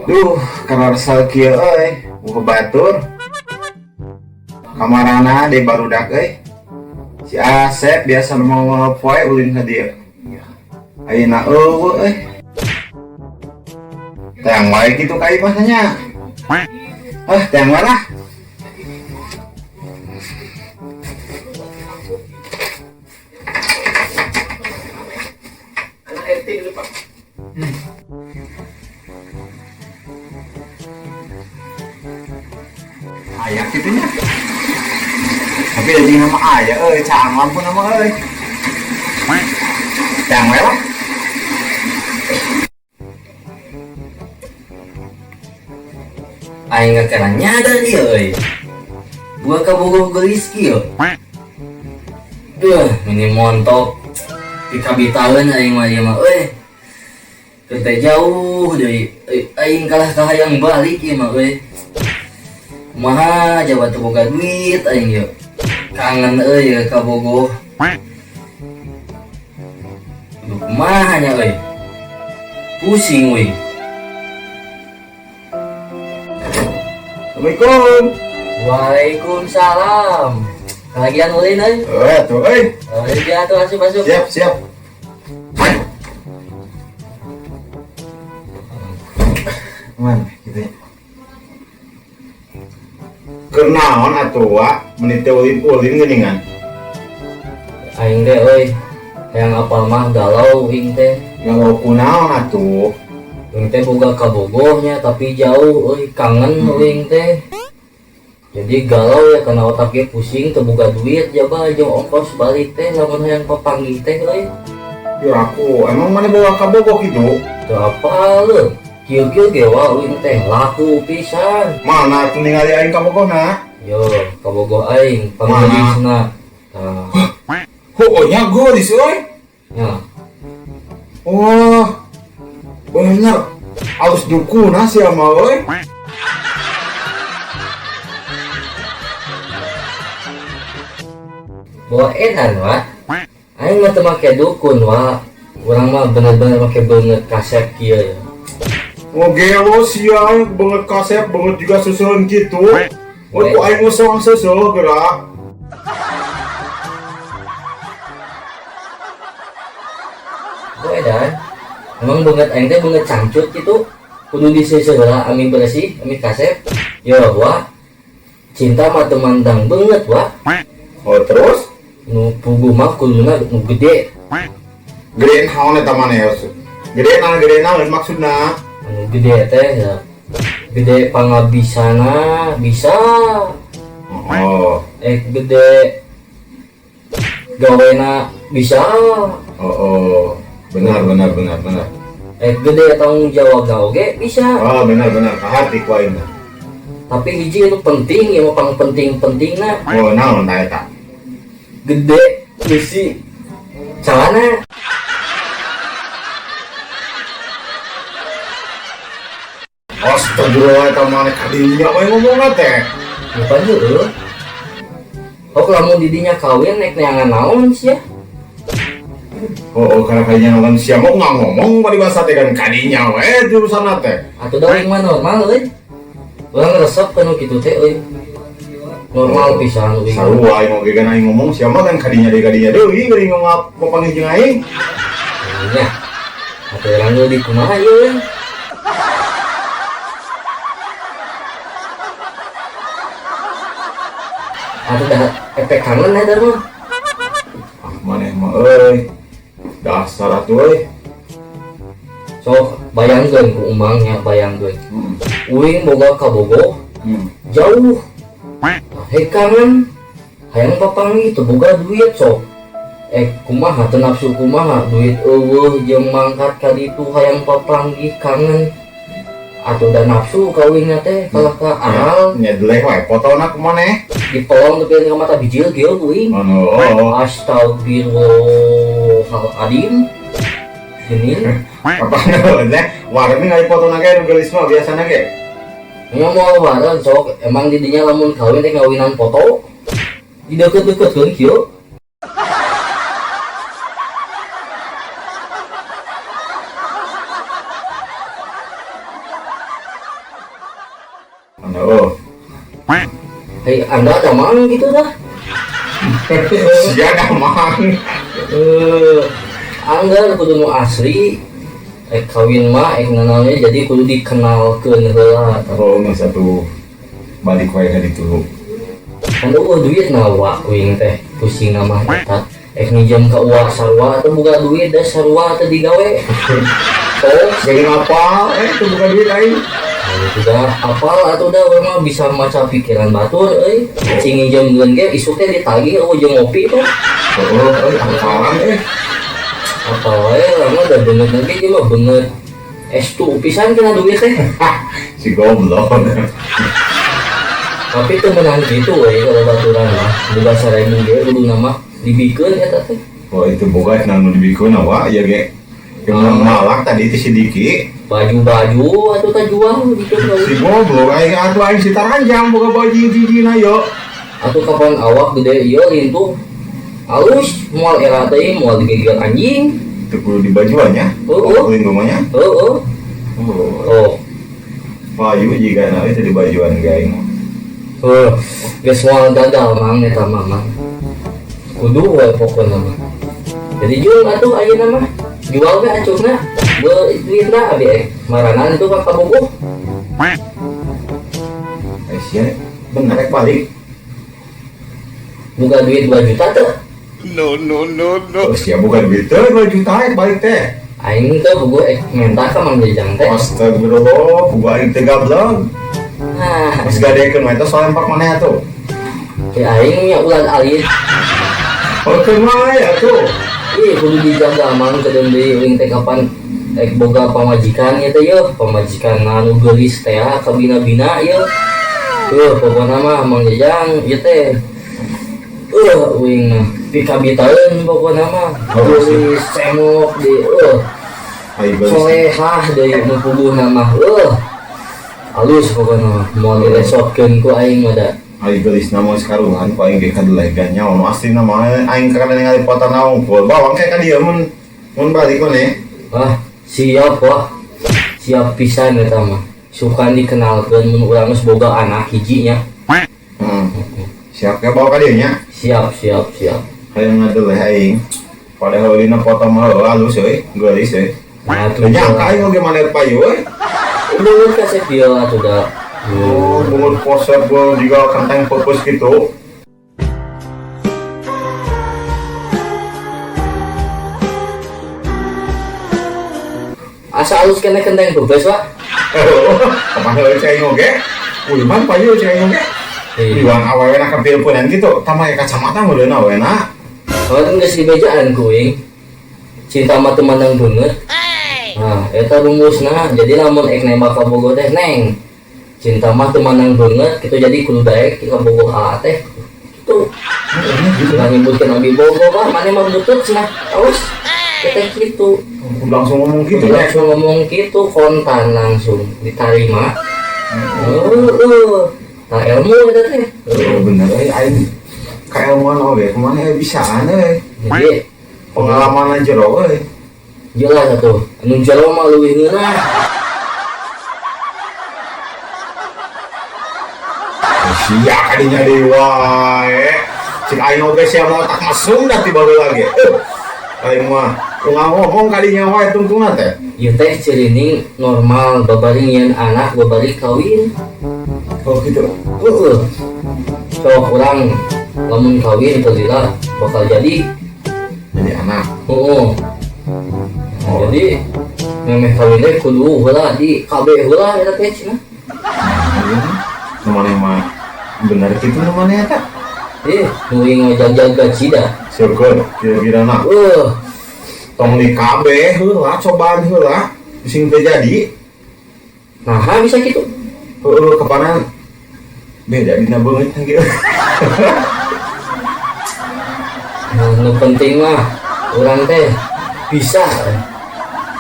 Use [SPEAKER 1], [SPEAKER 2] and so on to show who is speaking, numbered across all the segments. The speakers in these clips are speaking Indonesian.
[SPEAKER 1] Duh, karena resal kieu euy, buka batur. Kamarana di barudak euy. Si Asep biasa mau poe ulin ka dieu. Ayeuna eueuh euy. Tayang wae kitu ka imah nya. Tayang wae lah. Anak RT dulu, Pak. Ayah gitunya. Tapi jadi nama ayah, cang lampu nama cang lah.
[SPEAKER 2] Aing gak kena nyadar dia, buah kabogoh gelis kieu. Duh, ini montok. Di kabitaeun aing mah ieu mah, teu jauh deui. Aing kalah ka hayang balik ieu mah, kumaha jabat teu boga duit aing ieu. Kangen ka kabogoh. Duh, kumaha nya pusing euy.
[SPEAKER 1] Assalamualaikum.
[SPEAKER 2] Waalaikumsalam. Kalagian ulin
[SPEAKER 1] Tuh
[SPEAKER 2] dia tuh masuk.
[SPEAKER 1] Siap. Man, gitu ya. Kenaon atuh wa menit ulin geuningan.
[SPEAKER 2] Aing teh yang apal mah galau ing teh.
[SPEAKER 1] Galau kunaon atuh?
[SPEAKER 2] Ing teh boga kabogohnya tapi jauh kangen ing teh. Jadi galau ya karena otaknya pusing teu boga duit jaba jeung ongkos balik teh lamun hayang papanggih teh
[SPEAKER 1] Ya aku, emang mana bawa kabogoh gitu?
[SPEAKER 2] Teu apal kieu-kieu ge ing teh laku pisan.
[SPEAKER 1] Mana tuh ningali aing kabogohna?
[SPEAKER 2] Yo, kabogoh aing panggelisna. Tah.
[SPEAKER 1] Nya geulis euy.
[SPEAKER 2] Ya.
[SPEAKER 1] Oh. Bener. Alus dukuna sia mah euy.
[SPEAKER 2] Bawa edan wa. Aing mah teu make dukun wa. Urang mah bener-bener make beungeut kasep kieu ya.
[SPEAKER 1] Oge lo sia banget kasep banget juga susuhun gitu. Ku aing usang seueuh gerak.
[SPEAKER 2] Bawa edan. Emang beungeut aing teh beungeut cangcut gitu. Kudu diseuseula ami bersih, ami kasep. Yo wa. Cinta mah teu mandang beungeut wa.
[SPEAKER 1] Oh terus?
[SPEAKER 2] Nu puguh mah kuduna nu gede.
[SPEAKER 1] Gedein haon eta maneh ya. Gedein naon maksudna?
[SPEAKER 2] Anu gede teh ya. Gede pangabisana bisa.
[SPEAKER 1] Oh.
[SPEAKER 2] Gede gawena bisa.
[SPEAKER 1] Oh. Benar.
[SPEAKER 2] Gede tanggung jawabna oge bisa.
[SPEAKER 1] Oh benar kahati ku aing.
[SPEAKER 2] Tapi hiji itu penting ya mah penting-pentingna.
[SPEAKER 1] Oh naon ta eta?
[SPEAKER 2] Gede bisi celana.
[SPEAKER 1] Astagfirullah eta maneh kadinya we ngomongna teh.
[SPEAKER 2] Lupa dulu. Lamun didinya kawin nek neangan naon sia.
[SPEAKER 1] Oh karena kadinya naon sia mau ngomong bari bahasa teh kan kadinya we jurusanna teh.
[SPEAKER 2] Atuh da mah normal Urang resep kanu kitu teh normal pisan euy.
[SPEAKER 1] Sarua aing oge kan aing ngomong sia mah kan kadinya deui geuning ngomong papanggih jeung aing.
[SPEAKER 2] Nya. Atuh urang deui kumaha ieu? Atuh dah efek kangen eta mah.
[SPEAKER 1] Maneh mah euy. Dasar atuh euy.
[SPEAKER 2] Sok bayangkeun ku umangnya bayangkeun. Uing boga kabogoh jauh. Kangen hayang papanggih teu boga duit sok. Kumaha teu nafsu kumaha duit eueuh jeung mangkat ka ditu hayang papanggih kangen. Atuh da nafsu kawinna teh kalah ka aral.
[SPEAKER 1] Nya deleh wae fotona kumaneh.
[SPEAKER 2] Dipolong teu ka mata bijil kieu uing. Astagfirullahaladzim. Genin.
[SPEAKER 1] Apa namanya? Warna ngai fotona ge nu geulis mah biasana ge.
[SPEAKER 2] Nya moal bareng sok emang didinya lamun kawin teh ngawinan foto. Di deket-deketkeun kieu.
[SPEAKER 1] Anda oh.
[SPEAKER 2] Hei, Anda ada mang gitu dah.
[SPEAKER 1] Sia damang.
[SPEAKER 2] Anggar kudu nu asli. Kawin mah nganalnya jadi kudu dikenalkeun heula.
[SPEAKER 1] Oh, nu satu balik wae ka ditu.
[SPEAKER 2] Kan duit nawa wing teh pusing nama eta. Minjem ka uang sarua atau buka duit dah sarua atau digawe. Oh,
[SPEAKER 1] Jadi apa? Itu bukan duit aing.
[SPEAKER 2] Udah apal atau udah urang mah bisa maca pikiran batur cing nginjemkeun ge isuk teh ditagih jeung ngopi tuh.
[SPEAKER 1] Oh, apalan
[SPEAKER 2] Apa wae lama udah bener lagi dia mah bener S2 pisan kena duit teh.
[SPEAKER 1] Si goblok.
[SPEAKER 2] Tapi itu menang gitu we kalau baturan mah boga 1000 ge kudu nama dibikeun eta teh.
[SPEAKER 1] Oh, itu boga nanu dibikeun awa ya ge. Yang malak tadi itu sedikit.
[SPEAKER 2] Baju-baju atau tak jual gitu
[SPEAKER 1] Si goblok aing atuh aing si taranjang boga baju jijina yo.
[SPEAKER 2] atau kapan awak gede ieu lintuh alus moal era teh moal digeger anjing.
[SPEAKER 1] Itu kudu di bajuannya.
[SPEAKER 2] Oh.
[SPEAKER 1] Lindungannya.
[SPEAKER 2] Oh.
[SPEAKER 1] Oh. Baju juga nah itu di bajuan gaing.
[SPEAKER 2] Geus moal gagal mang eta mah. Kudu we pokona mah. Jadi jual atuh ayeuna mah. Jual ge acungna. Duitna abi maranan itu ka kabogoh.
[SPEAKER 1] Aisyah bener rek balik.
[SPEAKER 2] Buka duit 2 juta teh.
[SPEAKER 1] Oh, sia bukan duit teh 2 juta rek balik teh.
[SPEAKER 2] Aing teh bogo minta ka Mang Jajang teh.
[SPEAKER 1] Astagfirullah, buka aing teh gablong.
[SPEAKER 2] Nah,
[SPEAKER 1] Geus gadekeun mah eta soal empak maneh atuh.
[SPEAKER 2] ke aing nya ulah alit.
[SPEAKER 1] Oh, keun wae atuh.
[SPEAKER 2] Ih, kudu dijaga mang kedeung deui euing teh kapan boga pamajikan ieu teh yeuh, pamajikan anu geulis teh ka bina-bina ieu. Pokona mah Mang Jajang ieu teh euing mah pikabitaeun pokona mah. Geulis semok di
[SPEAKER 1] Ai geus.
[SPEAKER 2] solehah deui nu puguhna mah. Alus pokona mah moal diresotkeun ku aing mah da.
[SPEAKER 1] Ai geus nama sekaruhan ku aing ge kadelegan nyawa nu aslina mah aing kada ningali foto naung pul. Bawang kayak ka dieu mun balik maneh.
[SPEAKER 2] Siap wah. Siap pisan eta mah. Sukan dikenalkeun mun urang geus boga anak hijinya.
[SPEAKER 1] Siap ke bawa ka dieu nya.
[SPEAKER 2] Siap.
[SPEAKER 1] Hayang ngadeleh aing. Padahal dina foto mah halus euy, geulis euy.
[SPEAKER 2] Nah, tuh
[SPEAKER 1] Nyangka aing oge maneh payu euy.
[SPEAKER 2] udah kasih video atuh da.
[SPEAKER 1] Oh, bungut pose gua juga kenteng purpose gitu.
[SPEAKER 2] Asa alus kena kenteng bebas wa.
[SPEAKER 1] Kapan heula cai oge? Ulman payu cai oge. Iwang awewe na kapilpunan gitu, tamah kacamata meureun awena.
[SPEAKER 2] Soalnya geus dibejaan kuing. Cinta mah teu mandang beungeut. Nah, eta rumusna. Jadi lamun ek nembak ka bogo teh neng. Cinta mah teu mandang beungeut kitu jadi kudu daek ka bogo teh. Kitu. Lah nyebutkeun abi bogo mah mane mah butut cenah. Awas. Kita kitu.
[SPEAKER 1] Langsung ngomong gitu ya.
[SPEAKER 2] Langsung ngomong gitu kontan langsung diterima. Nah ilmu itu teh.
[SPEAKER 1] Bener aing kailmuan oge kemana bisaan euy.
[SPEAKER 2] Jadi
[SPEAKER 1] Pengalaman jero euy.
[SPEAKER 2] jelas atuh. Anu jero mah leuwih ngeunah.
[SPEAKER 1] Sia kadinya deui wae. Cik aing oge sia mau tak mesum da ti baheula ge. Aing mah ngomong kadinya wae tungtungan teh.
[SPEAKER 2] Ieu teh cirining normal babari nyeun anak babari kawin.
[SPEAKER 1] Oh gitu.
[SPEAKER 2] Sok urang lamun kawin teu lila bakal jadi.
[SPEAKER 1] Jadi anak.
[SPEAKER 2] Jadi memeh kawin teh kudu heula di KB heula eta teh cenah.
[SPEAKER 1] Namanya mah bener gitu namanya eta.
[SPEAKER 2] Nu ngajag-jaga cida.
[SPEAKER 1] Syukur kira-kira na. Tong di KB heula cobaan heula sing teu jadi.
[SPEAKER 2] Nah, bisa gitu.
[SPEAKER 1] Kapanan beda dina beungeut gitu.
[SPEAKER 2] Nah, nu penting mah urang teh bisa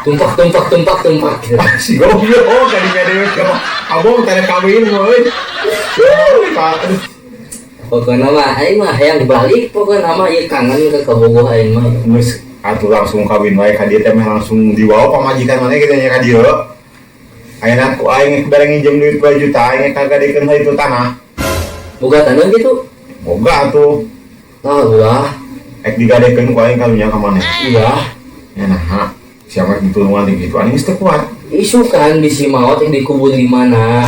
[SPEAKER 2] tumpak gitu.
[SPEAKER 1] Si goblok kadinya dewe abong teh kawin euy.
[SPEAKER 2] Pokoknya mah aing mah hayang balik pokoknya mah ieu kangen ke kabogoh aing mah.
[SPEAKER 1] Geus atuh langsung kawin wae ka dieu teh mah langsung dibawa pamajikan maneh kitu nya ka dieu. Ayeuna ku aing bareng nginjem duit 2 juta aing kagak dikeun itu tanah.
[SPEAKER 2] Boga tanah gitu.
[SPEAKER 1] Boga tuh.
[SPEAKER 2] Nah, ulah.
[SPEAKER 1] Ek digadekeun ku aing kalunya ka maneh.
[SPEAKER 2] Iya.
[SPEAKER 1] Ya nah, siapa ditulungan gitu aing geus teu kuat.
[SPEAKER 2] Isu kan bisi maot yang dikubur di mana?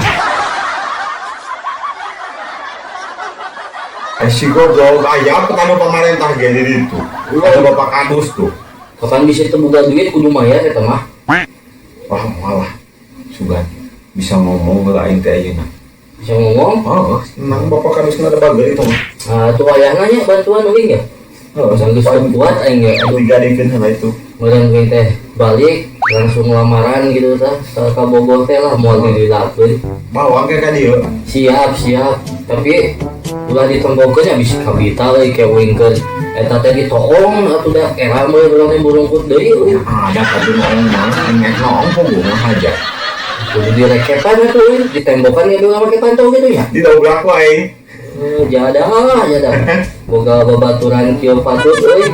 [SPEAKER 1] Si goblok aya petani pemerintah ge di ditu. Ada Bapak Kadus tuh.
[SPEAKER 2] Kapan bisa terbuka duit kudu mayar eta mah?
[SPEAKER 1] Wah, malah sugan bisa ngomong ke aing teh ayeuna.
[SPEAKER 2] Bisa ngomong?
[SPEAKER 1] Oh, senang Bapak Kadus ada bagel itu mah.
[SPEAKER 2] Ah, tuh aya nanya bantuan euing ya.
[SPEAKER 1] Oh,
[SPEAKER 2] Geus kuat aing ya.
[SPEAKER 1] Aduh digadekeun sana itu.
[SPEAKER 2] Meureun teh teh balik langsung lamaran gitu tah ka Bogor teh lah moal dilakeun.
[SPEAKER 1] Bawang ke ka dieu.
[SPEAKER 2] Siap, siap. Tapi ulah ditembokkeun ya bisa kapital euy kewingkeun. Eta teh ditolong atuh da era mah urang teh burungkut deui euy.
[SPEAKER 1] Ada atuh naon mah inget naon punggung haja.
[SPEAKER 2] Kudu direketan atuh euy, ditembokan ya dulu make pantau gitu ya.
[SPEAKER 1] Didobrak wae.
[SPEAKER 2] Jadah. Boga babaturan kieu patut euy.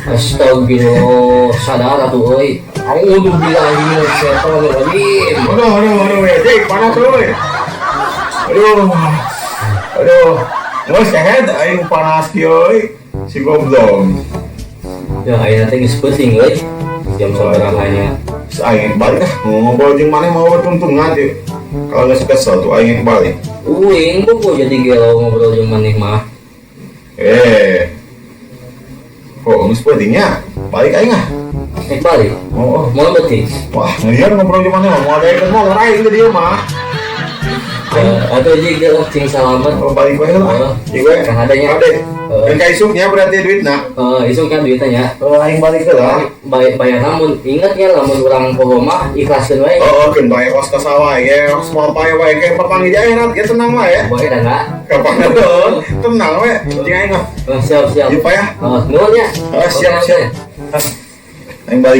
[SPEAKER 2] Astagfirullah, sadar atuh euy. A'udzu billahi minasy syaithanir rajim.
[SPEAKER 1] Aduh, Dik, panas euy. Aduh, geus sehat aing panas kieu euy. Si goblok.
[SPEAKER 2] Ya ayeuna teh geus peuting euy. Jam sabarahanya.
[SPEAKER 1] Aing balik ngobrol jeung maneh mau tuntungan teh. Kalau geus kesel tuh aing balik.
[SPEAKER 2] Uing kok jadi gelo ngobrol jeung maneh mah.
[SPEAKER 1] Kok geus pentingnya? Balik aing ah.
[SPEAKER 2] Balik.
[SPEAKER 1] Oh,
[SPEAKER 2] Mau beuting.
[SPEAKER 1] wah, ngeuyeun ngobrol jeung maneh mau ada yang mau lain ke dia mah.
[SPEAKER 2] Atau juga cing salaman.
[SPEAKER 1] Oh, balik wae lah. Ieu we
[SPEAKER 2] Kan adanya.
[SPEAKER 1] Ade. Dan ka isuknya berarti duitna.
[SPEAKER 2] Isu kan duitnya.
[SPEAKER 1] Oh, aing balik ke lah.
[SPEAKER 2] Bayar namun ingat ya lamun urang poho mah ikhlasin wae.
[SPEAKER 1] Oh, keun bae kos ka sawah ge, kos mau pae wae ke papangi daerah ge tenang wae.
[SPEAKER 2] Boleh dah enggak?
[SPEAKER 1] Kapan tenang we. Jeung aing mah.
[SPEAKER 2] Siap.
[SPEAKER 1] Di pa ya.
[SPEAKER 2] Nuhun ya.
[SPEAKER 1] Siap. Aing balik